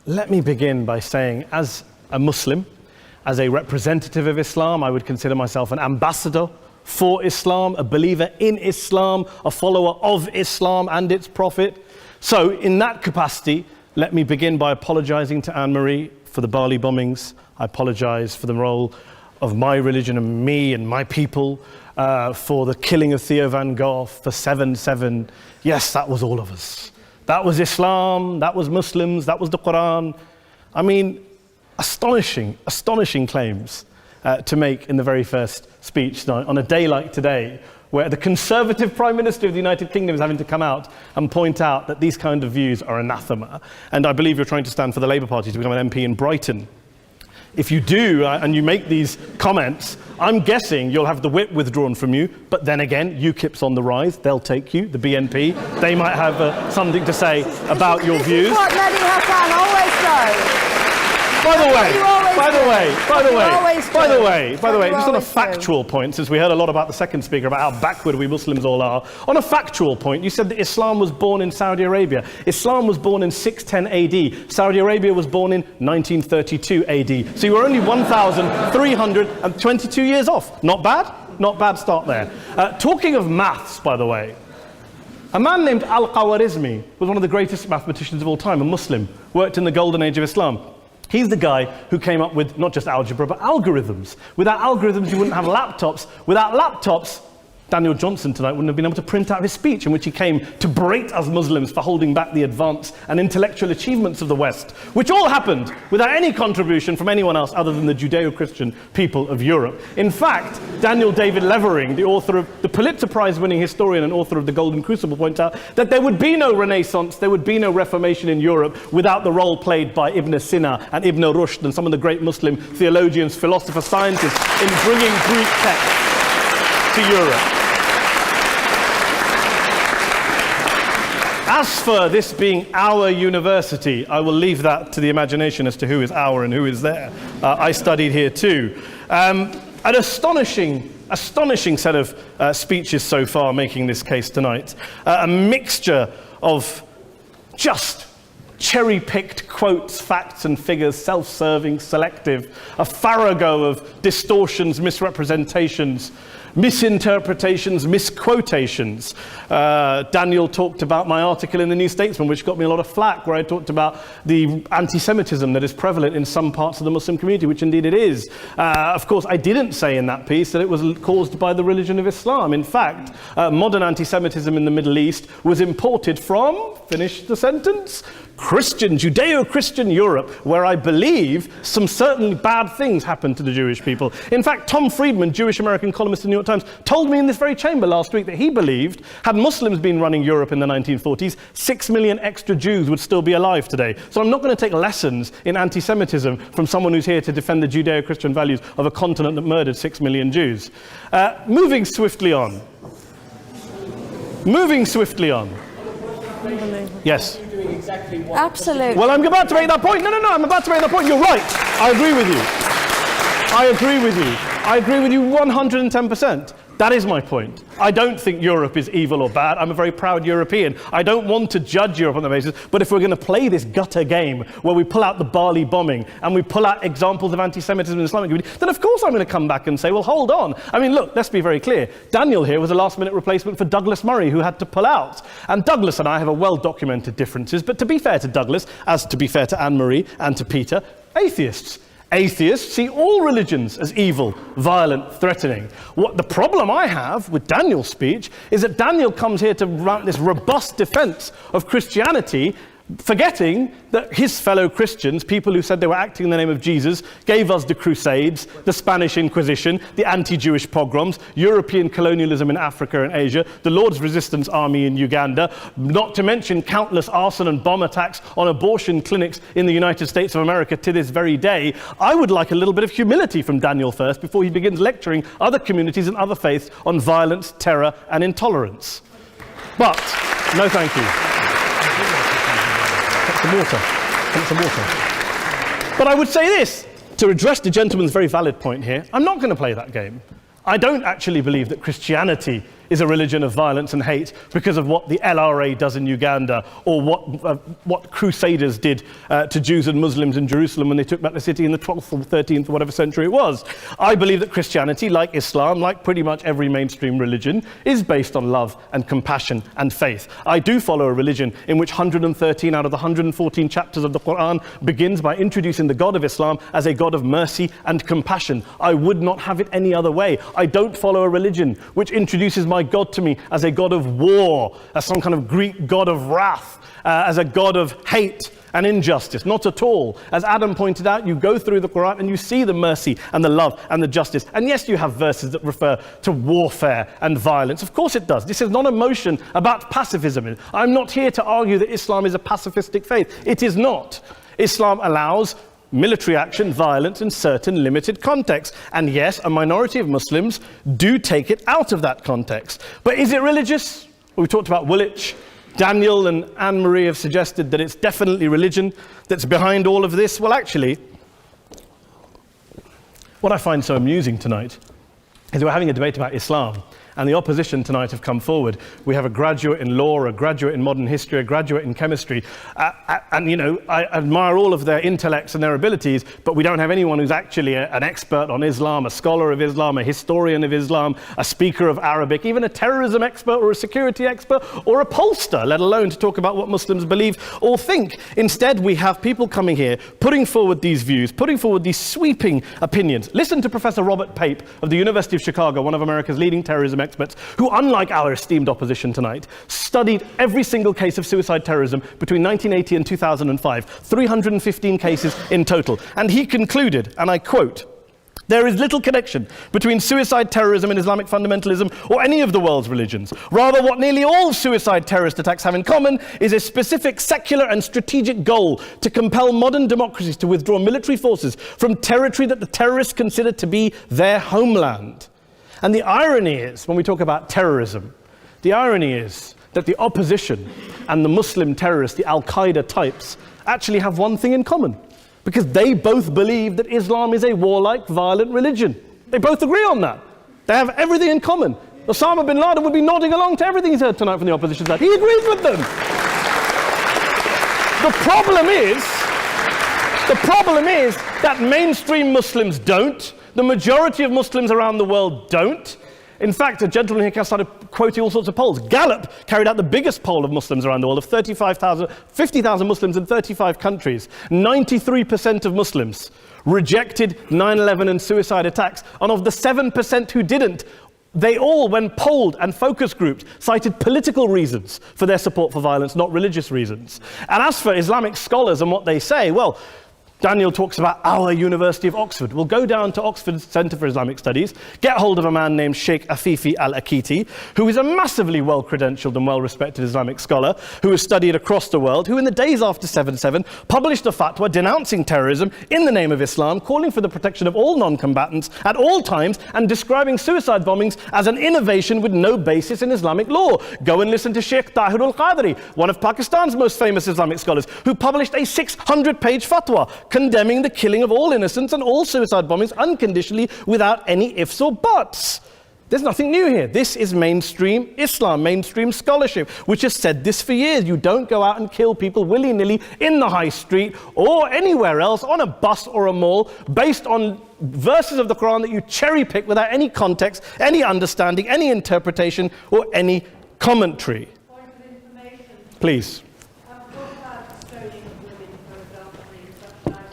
Let me begin by saying, as a Muslim, as a representative of Islam, I would consider myself an ambassador for Islam, a believer in Islam, a follower of Islam and its Prophet. So in that capacity, let me begin by apologizing to Anne-Marie for the Bali bombings. I apologize for the role of my religion and me and my people, for the killing of Theo van Gogh, for 7/7. Yes, that was all of us. That was Islam, that was Muslims, that was the Quran. I mean, astonishing claims to make in the very first speech tonight, on a day like today, where the Conservative Prime Minister of the United Kingdom is having to come out and point out that these kind of views are anathema. And I believe you're trying to stand for the Labour Party to become an MP in Brighton. If you do, and you make these comments, I'm guessing you'll have the whip withdrawn from you, but then again, UKIP's on the rise, they'll take you, the BNP, they might have something to say about your views. This is what Mehdi Hasan always does. By the way, just on a factual point, since we heard a lot about the second speaker, about how backward we Muslims all are, on a factual point, you said that Islam was born in Saudi Arabia. Islam was born in 610 AD. Saudi Arabia was born in 1932 AD. So you were only 1,322 years off. Not bad? Not bad start there. Talking of maths, by the way, a man named Al-Khwarizmi was one of the greatest mathematicians of all time, a Muslim, worked in the golden age of Islam. He's the guy who came up with not just algebra, but algorithms. Without algorithms, you wouldn't have laptops. Without laptops, Daniel Johnson tonight wouldn't have been able to print out his speech in which he came to berate us Muslims for holding back the advance and intellectual achievements of the West, which all happened without any contribution from anyone else other than the Judeo-Christian people of Europe. In fact, Daniel David Levering, the author of the Pulitzer Prize-winning historian and author of The Golden Crucible, points out that there would be no Renaissance, there would be no Reformation in Europe without the role played by Ibn Sina and Ibn Rushd and some of the great Muslim theologians, philosophers, scientists in bringing Greek texts to Europe. As for this being our university, I will leave that to the imagination as to who is our and who is there. I studied here too. An astonishing set of speeches so far making this case tonight. A mixture of just cherry-picked quotes, facts and figures, self-serving, selective, a farrago of distortions, misrepresentations, misinterpretations, misquotations. Daniel talked about my article in the New Statesman, which got me a lot of flack, where I talked about the anti-Semitism that is prevalent in some parts of the Muslim community, which indeed it is. Of course, I didn't say in that piece that it was caused by the religion of Islam. In fact, modern anti-Semitism in the Middle East was imported from, finish the sentence, Judeo-Christian Europe, where I believe some certainly bad things happened to the Jewish people. In fact, Tom Friedman, Jewish-American columnist in the New York Times, told me in this very chamber last week that he believed, had Muslims been running Europe in the 1940s, 6 million extra Jews would still be alive today. So I'm not going to take lessons in anti-Semitism from someone who's here to defend the Judeo-Christian values of a continent that murdered 6 million Jews. Moving swiftly on. Yes. Absolutely. Well, I'm about to make that point. No, I'm about to make that point. You're right. I agree with you 110%. That is my point. I don't think Europe is evil or bad. I'm a very proud European. I don't want to judge Europe on that basis, but if we're going to play this gutter game where we pull out the Bali bombing and we pull out examples of anti-Semitism in the Islamic community, then of course I'm going to come back and say, well, hold on. I mean, look, let's be very clear. Daniel here was a last-minute replacement for Douglas Murray, who had to pull out. And Douglas and I have a well-documented differences, but to be fair to Douglas, as to be fair to Anne-Marie and to Peter, atheists. Atheists see all religions as evil, violent, threatening. What the problem I have with Daniel's speech is that Daniel comes here to run this robust defense of Christianity, forgetting that his fellow Christians, people who said they were acting in the name of Jesus, gave us the Crusades, the Spanish Inquisition, the anti-Jewish pogroms, European colonialism in Africa and Asia, the Lord's Resistance Army in Uganda, not to mention countless arson and bomb attacks on abortion clinics in the United States of America to this very day. I would like a little bit of humility from Daniel first before he begins lecturing other communities and other faiths on violence, terror and intolerance. But, no thank you. Some water. But I would say this, to address the gentleman's very valid point here, I'm not going to play that game. I don't actually believe that Christianity is a religion of violence and hate because of what the LRA does in Uganda, or what Crusaders did to Jews and Muslims in Jerusalem when they took back the city in the 12th or 13th or whatever century it was. I believe that Christianity, like Islam, like pretty much every mainstream religion, is based on love and compassion and faith. I do follow a religion in which 113 out of the 114 chapters of the Quran begins by introducing the God of Islam as a God of mercy and compassion. I would not have it any other way. I don't follow a religion which introduces my God to me as a God of war, as some kind of Greek God of wrath, as a God of hate and injustice. Not at all. As Adam pointed out, you go through the Quran and you see the mercy and the love and the justice. And yes, you have verses that refer to warfare and violence. Of course it does. This is not a motion about pacifism. I'm not here to argue that Islam is a pacifistic faith. It is not. Islam allows military action, violence in certain limited contexts. And yes, a minority of Muslims do take it out of that context. But is it religious? We talked about Woolwich. Daniel and Anne-Marie have suggested that it's definitely religion that's behind all of this. Well, actually, what I find so amusing tonight is we're having a debate about Islam, and the opposition tonight have come forward. We have a graduate in law, a graduate in modern history, a graduate in chemistry, and you know, I admire all of their intellects and their abilities, but we don't have anyone who's actually an expert on Islam, a scholar of Islam, a historian of Islam, a speaker of Arabic, even a terrorism expert or a security expert or a pollster, let alone to talk about what Muslims believe or think. Instead, we have people coming here, putting forward these views, putting forward these sweeping opinions. Listen to Professor Robert Pape of the University of Chicago, one of America's leading terrorism experts, who, unlike our esteemed opposition tonight, studied every single case of suicide terrorism between 1980 and 2005, 315 cases in total. And he concluded, and I quote, "There is little connection between suicide terrorism and Islamic fundamentalism or any of the world's religions. Rather, what nearly all suicide terrorist attacks have in common is a specific secular and strategic goal to compel modern democracies to withdraw military forces from territory that the terrorists consider to be their homeland." And the irony is, when we talk about terrorism, the irony is that the opposition and the Muslim terrorists, the Al-Qaeda types, actually have one thing in common, because they both believe that Islam is a warlike, violent religion. They both agree on that. They have everything in common. Osama bin Laden would be nodding along to everything he's heard tonight from the opposition side. He agrees with them. The problem is that mainstream Muslims don't. The majority of Muslims around the world don't. In fact, a gentleman here started quoting all sorts of polls. Gallup carried out the biggest poll of Muslims around the world, of 50,000 Muslims in 35 countries. 93% of Muslims rejected 9/11 and suicide attacks. And of the 7% who didn't, they all, when polled and focus grouped, cited political reasons for their support for violence, not religious reasons. And as for Islamic scholars and what they say, well, Daniel talks about our University of Oxford. We'll go down to Oxford Centre for Islamic Studies, get hold of a man named Sheikh Afifi al-Akiti, who is a massively well-credentialed and well-respected Islamic scholar who has studied across the world, who in the days after 7/7 published a fatwa denouncing terrorism in the name of Islam, calling for the protection of all non-combatants at all times, and describing suicide bombings as an innovation with no basis in Islamic law. Go and listen to Sheikh Tahir al-Qadri, one of Pakistan's most famous Islamic scholars, who published a 600-page fatwa condemning the killing of all innocents and all suicide bombings unconditionally without any ifs or buts. There's nothing new here. This is mainstream Islam, mainstream scholarship, which has said this for years. You don't go out and kill people willy-nilly in the high street or anywhere else, on a bus or a mall, based on verses of the Quran that you cherry-pick without any context, any understanding, any interpretation, or any commentary. Point of information. Please.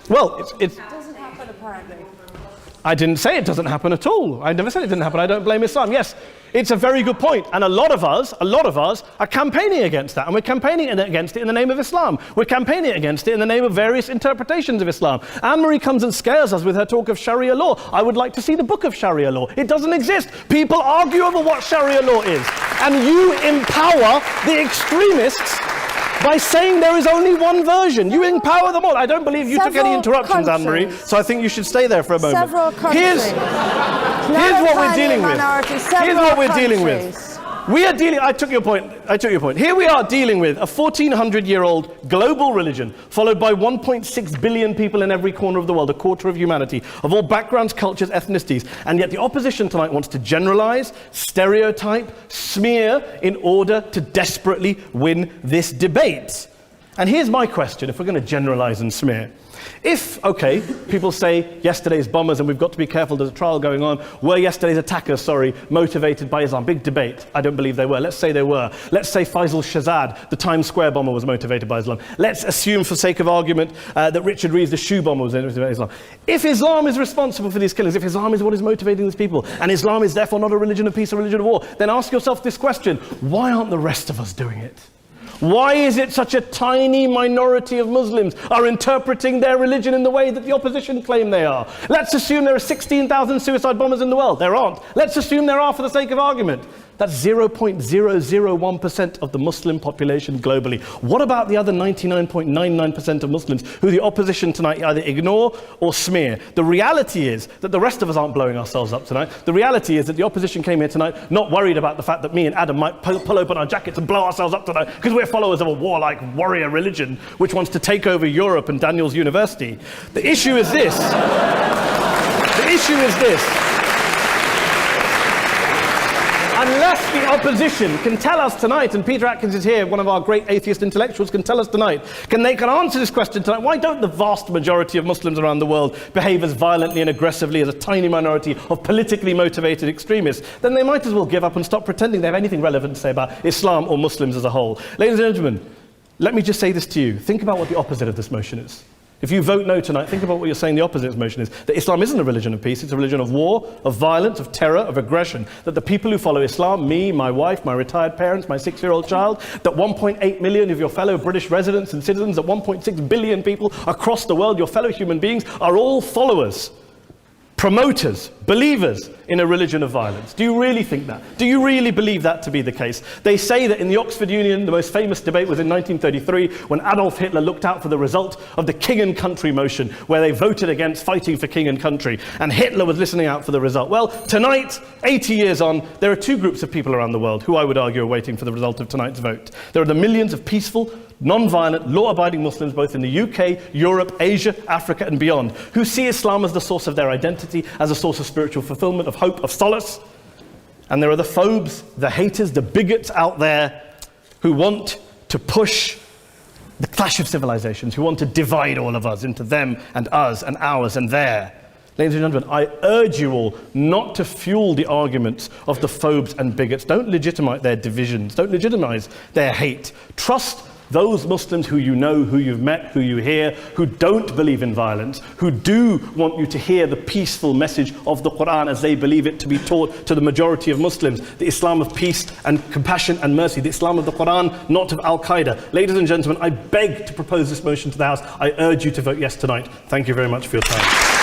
Well, it doesn't happen apparently. I didn't say it doesn't happen at all. I never said it didn't happen. I don't blame Islam. Yes, it's a very good point. And a lot of us are campaigning against that. And we're campaigning against it in the name of Islam. We're campaigning against it in the name of various interpretations of Islam. Anne-Marie comes and scares us with her talk of Sharia law. I would like to see the book of Sharia law. It doesn't exist. People argue over what Sharia law is. And you empower the extremists by saying there is only one version. You empower them all. I don't believe you took any interruptions, Anne-Marie, so I think you should stay there for a moment. Several countries. Here's what we're dealing with. Here's what we're dealing with. We are dealing, I took your point. Here we are dealing with a 1400-year-old global religion followed by 1.6 billion people in every corner of the world, a quarter of humanity, of all backgrounds, cultures, ethnicities. And yet the opposition tonight wants to generalize, stereotype, smear in order to desperately win this debate. And here's my question, if we're going to generalize and smear. If, okay, people say yesterday's bombers, and we've got to be careful, there's a trial going on, were yesterday's attackers, motivated by Islam? Big debate. I don't believe they were. Let's say they were. Let's say Faisal Shahzad, the Times Square bomber, was motivated by Islam. Let's assume, for sake of argument, that Richard Reeves, the shoe bomber, was motivated by Islam. If Islam is responsible for these killings, if Islam is what is motivating these people, and Islam is therefore not a religion of peace, a religion of war, then ask yourself this question: why aren't the rest of us doing it? Why is it such a tiny minority of Muslims are interpreting their religion in the way that the opposition claim they are? Let's assume there are 16,000 suicide bombers in the world. There aren't. Let's assume there are for the sake of argument. That's 0.001% of the Muslim population globally. What about the other 99.99% of Muslims who the opposition tonight either ignore or smear? The reality is that the rest of us aren't blowing ourselves up tonight. The reality is that the opposition came here tonight not worried about the fact that me and Adam might pull open our jackets and blow ourselves up tonight because we're followers of a warlike warrior religion which wants to take over Europe and Daniel's university. The issue is this. Unless the opposition can tell us tonight, and Peter Atkins is here, one of our great atheist intellectuals, can tell us tonight, can answer this question tonight: why don't the vast majority of Muslims around the world behave as violently and aggressively as a tiny minority of politically motivated extremists? Then they might as well give up and stop pretending they have anything relevant to say about Islam or Muslims as a whole. Ladies and gentlemen, let me just say this to you. Think about what the opposite of this motion is. If you vote no tonight, think about what you're saying the opposite of this motion is. That Islam isn't a religion of peace, it's a religion of war, of violence, of terror, of aggression. That the people who follow Islam, me, my wife, my retired parents, my 6-year-old child, that 1.8 million of your fellow British residents and citizens, that 1.6 billion people across the world, your fellow human beings, are all followers, promoters, believers in a religion of violence. Do you really think that? Do you really believe that to be the case? They say that in the Oxford Union, the most famous debate was in 1933 when Adolf Hitler looked out for the result of the King and Country motion, where they voted against fighting for King and Country, and Hitler was listening out for the result. Well, tonight, 80 years on, there are two groups of people around the world who I would argue are waiting for the result of tonight's vote. There are the millions of peaceful, non-violent, law-abiding Muslims both in the UK, Europe, Asia, Africa and beyond, who see Islam as the source of their identity, as a source of spiritual fulfillment, of hope, of solace. And there are the phobes, the haters, the bigots out there who want to push the clash of civilizations, who want to divide all of us into them and us and ours and their. Ladies and gentlemen, I urge you all not to fuel the arguments of the phobes and bigots. Don't legitimize their divisions. Don't legitimize their hate. Trust those Muslims who you know, who you've met, who you hear, who don't believe in violence, who do want you to hear the peaceful message of the Quran as they believe it to be taught to the majority of Muslims, the Islam of peace and compassion and mercy, the Islam of the Quran, not of Al-Qaeda. Ladies and gentlemen, I beg to propose this motion to the House. I urge you to vote yes tonight. Thank you very much for your time.